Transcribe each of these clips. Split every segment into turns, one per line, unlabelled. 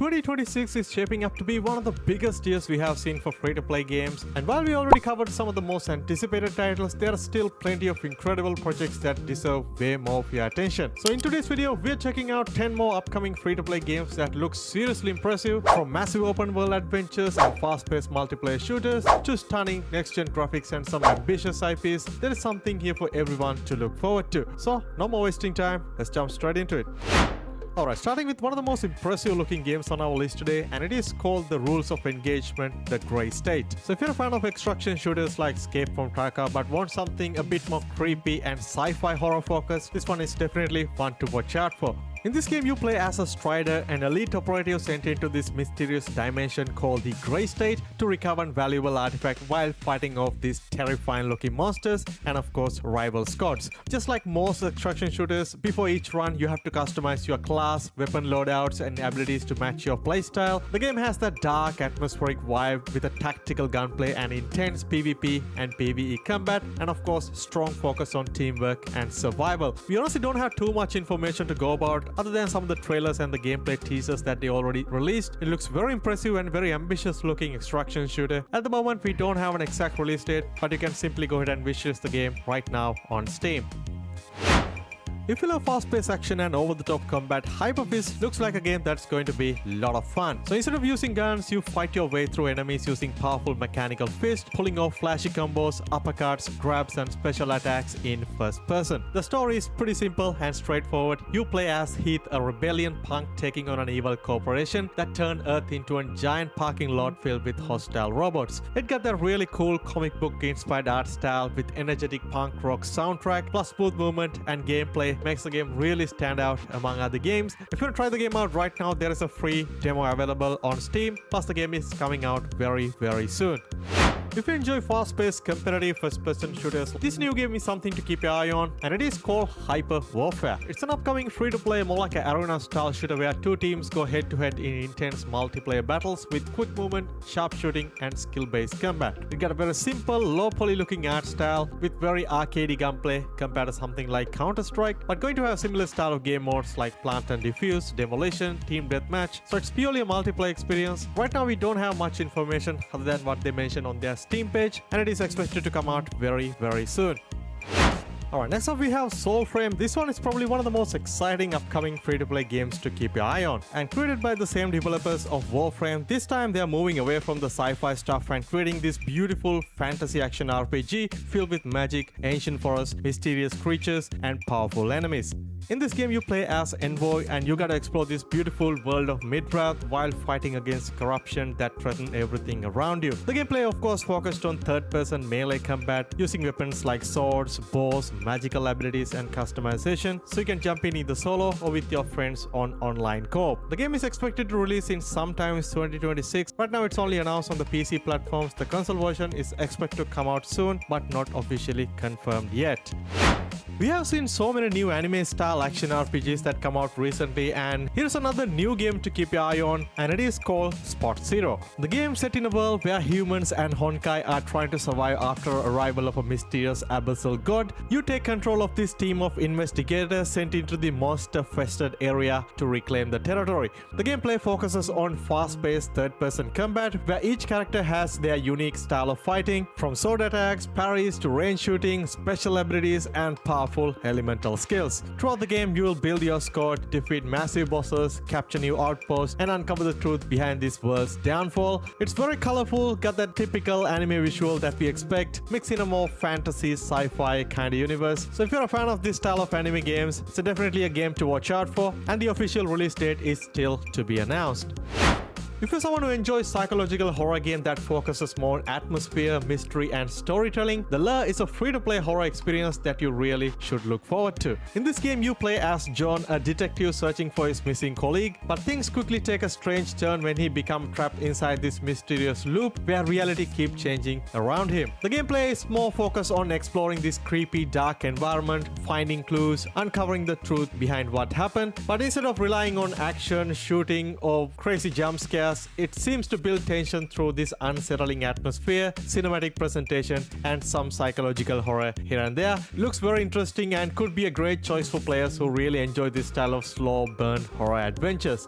2026 is shaping up to be one of the biggest years we have seen for free-to-play games, and while we already covered some of the most anticipated titles, there are still plenty of incredible projects that deserve way more of your attention. So in today's video, we're checking out 10 more upcoming free-to-play games that look seriously impressive, from massive open-world adventures and fast-paced multiplayer shooters to stunning next-gen graphics and some ambitious IPs. There is something here for everyone to look forward to. So no more wasting time, let's jump straight into it. Alright, starting with one of the most impressive looking games on our list today, and it is called The Rules of Engagement: The Grey State. So if you're a fan of extraction shooters like Escape from Tarkov but want something a bit more creepy and sci-fi horror focused, this one is definitely one to watch out for. In this game, you play as a Strider, an elite operative sent into this mysterious dimension called the Grey State to recover valuable artifacts while fighting off these terrifying looking monsters and of course rival squads. Just like most extraction shooters, before each run you have to customize your class, weapon loadouts and abilities to match your playstyle. The game has that dark atmospheric vibe with a tactical gunplay and intense PvP and PvE combat, and of course strong focus on teamwork and survival. We honestly don't have too much information to go about other than some of the trailers and the gameplay teasers that they already released. It looks very impressive and very ambitious looking extraction shooter. At the moment we don't have an exact release date, but you can simply go ahead and wishlist the game right now on Steam. If you love fast-paced action and over-the-top combat, HYPERFIST looks like a game that's going to be a lot of fun. So instead of using guns, you fight your way through enemies using powerful mechanical fists, pulling off flashy combos, uppercuts, grabs and special attacks in first person. The story is pretty simple and straightforward. You play as Heath, a rebellion punk taking on an evil corporation that turned Earth into a giant parking lot filled with hostile robots. It got that really cool comic book inspired art style with energetic punk rock soundtrack, plus smooth movement and gameplay makes the game really stand out among other games. If you want to try the game out right now, there is a free demo available on Steam, plus the game is coming out very soon. If you enjoy fast-paced competitive first-person shooters, this new game is something to keep your eye on, and it is called Hyper Warfare. It's an upcoming free-to-play, more like an arena-style shooter where two teams go head-to-head in intense multiplayer battles with quick movement, sharp shooting and skill-based combat. It got a very simple, low-poly looking art style with very arcadey gunplay compared to something like Counter-Strike, but going to have a similar style of game modes like Plant and Defuse, Demolition, Team Deathmatch, so it's purely a multiplayer experience. Right now we don't have much information other than what they mentioned on their Steam page, and it is expected to come out very soon. Alright, next up we have Soulframe. This one is probably one of the most exciting upcoming free-to-play games to keep your eye on. And created by the same developers of Warframe, this time they are moving away from the sci-fi stuff and creating this beautiful fantasy action RPG filled with magic, ancient forests, mysterious creatures and powerful enemies. In this game, you play as Envoy and you gotta explore this beautiful world of Midrath while fighting against corruption that threaten everything around you. The gameplay of course focused on third-person melee combat using weapons like swords, bows, magical abilities and customization, so you can jump in either solo or with your friends on online co-op. The game is expected to release in sometime 2026. Right now it's only announced on the PC platforms. The console version is expected to come out soon but not officially confirmed yet. We have seen so many new anime-style action RPGs that come out recently, and here's another new game to keep your eye on, and it is called Spot Zero. The game set in a world where humans and Honkai are trying to survive after arrival of a mysterious abyssal god. You take control of this team of investigators sent into the monster-fested area to reclaim the territory. The gameplay focuses on fast-paced third-person combat, where each character has their unique style of fighting, from sword attacks, parries to range shooting, special abilities and powerful elemental skills. Throughout the game, you will build your squad, defeat massive bosses, capture new outposts, and uncover the truth behind this world's downfall. It's very colorful, got that typical anime visual that we expect, mixed in a more fantasy, sci-fi kind of universe. So if you're a fan of this style of anime games, it's definitely a game to watch out for, and the official release date is still to be announced. If you're someone who enjoys psychological horror game that focuses more on atmosphere, mystery and storytelling, The Lure is a free-to-play horror experience that you really should look forward to. In this game, you play as John, a detective searching for his missing colleague, but things quickly take a strange turn when he becomes trapped inside this mysterious loop where reality keeps changing around him. The gameplay is more focused on exploring this creepy, dark environment, finding clues, uncovering the truth behind what happened, but instead of relying on action, shooting or crazy jump scares, it seems to build tension through this unsettling atmosphere, cinematic presentation, and some psychological horror here and there. Looks very interesting and could be a great choice for players who really enjoy this style of slow burn horror adventures.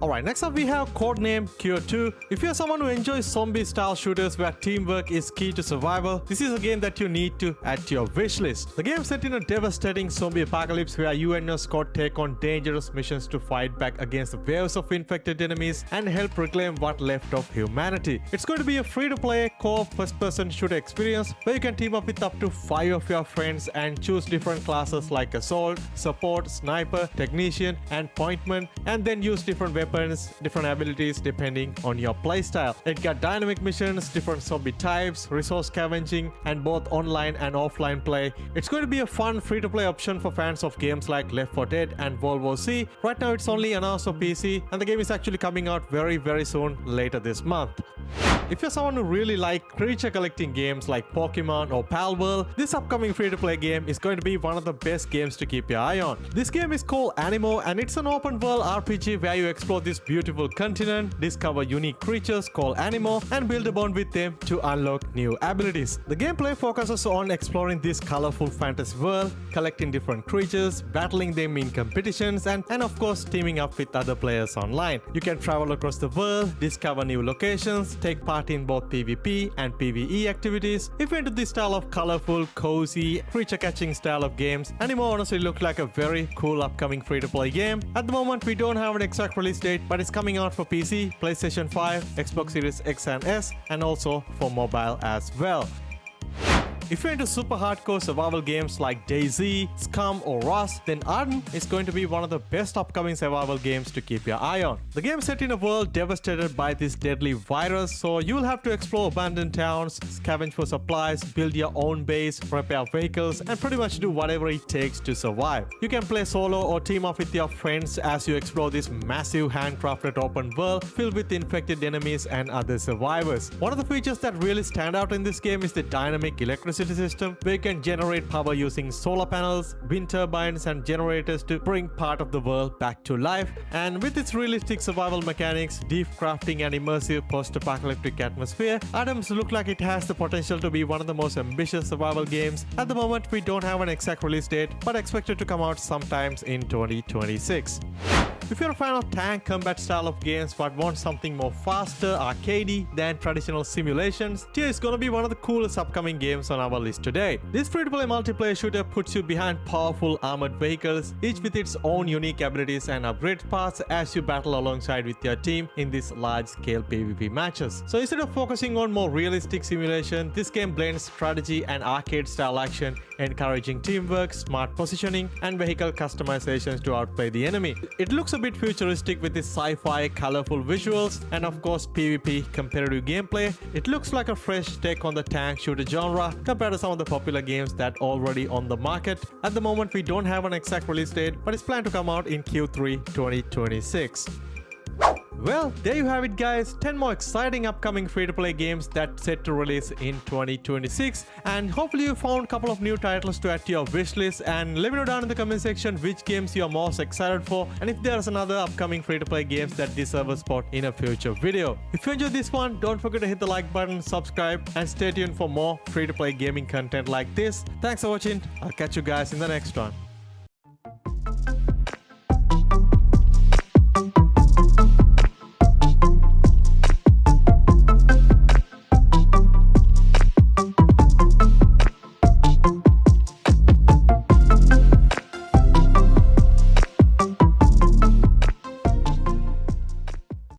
Alright, next up we have Codename CURE II. If you're someone who enjoys zombie-style shooters where teamwork is key to survival, this is a game that you need to add to your wishlist. The game set in a devastating zombie apocalypse where you and your squad take on dangerous missions to fight back against waves of infected enemies and help reclaim what left of humanity. It's going to be a free-to-play co-op first-person shooter experience where you can team up with up to 5 of your friends and choose different classes like assault, support, sniper, technician, and pointman, and then use different weapons, different abilities depending on your playstyle. It got dynamic missions, different zombie types, resource scavenging, and both online and offline play. It's going to be a fun free-to-play option for fans of games like Left 4 Dead and World War C. Right now it's only announced on PC, and the game is actually coming out very soon later this month. If you're someone who really like creature collecting games like Pokemon or Palworld, this upcoming free-to-play game is going to be one of the best games to keep your eye on. This game is called Aniimo, and it's an open-world RPG where you explore this beautiful continent, discover unique creatures called Aniimo, and build a bond with them to unlock new abilities. The gameplay focuses on exploring this colorful fantasy world, collecting different creatures, battling them in competitions, and of course teaming up with other players online. You can travel across the world, discover new locations, take part in both PvP and PvE activities. If you're into this style of colorful, cozy, creature catching style of games, Aniimo honestly looks like a very cool upcoming free-to-play game. At the moment we don't have an exact release date, but it's coming out for PC, PlayStation 5, Xbox Series X and S, and also for mobile as well. If you're into super hardcore survival games like DayZ, Scum or Rust, then Ardem is going to be one of the best upcoming survival games to keep your eye on. The game is set in a world devastated by this deadly virus, so you'll have to explore abandoned towns, scavenge for supplies, build your own base, repair vehicles, and pretty much do whatever it takes to survive. You can play solo or team up with your friends as you explore this massive handcrafted open world filled with infected enemies and other survivors. One of the features that really stand out in this game is the dynamic electricity system, where you can generate power using solar panels, wind turbines, and generators to bring part of the world back to life. And with its realistic survival mechanics, deep crafting, and immersive post-apocalyptic atmosphere, Ardem looks like it has the potential to be one of the most ambitious survival games. At the moment we don't have an exact release date, but expected to come out sometimes in 2026. If you're a fan of tank combat style of games but want something more faster, arcadey than traditional simulations, TIA is gonna be one of the coolest upcoming games on our list today. This free-to-play multiplayer shooter puts you behind powerful armored vehicles, each with its own unique abilities and upgrade paths as you battle alongside with your team in these large-scale PvP matches. So instead of focusing on more realistic simulation, this game blends strategy and arcade-style action, encouraging teamwork, smart positioning, and vehicle customizations to outplay the enemy. It looks a bit futuristic with its sci-fi, colorful visuals, and of course PvP competitive gameplay. It looks like a fresh take on the tank shooter genre compared to some of the popular games that are already on the market. At the moment we don't have an exact release date, but it's planned to come out in Q3 2026. Well, there you have it guys, 10 more exciting upcoming free-to-play games that's set to release in 2026, and hopefully you found a couple of new titles to add to your wishlist, and let me know down in the comment section which games you are most excited for, and if there's another upcoming free-to-play games that deserve a spot in a future video. If you enjoyed this one, don't forget to hit the like button, subscribe, and stay tuned for more free-to-play gaming content like this. Thanks for watching, I'll catch you guys in the next one.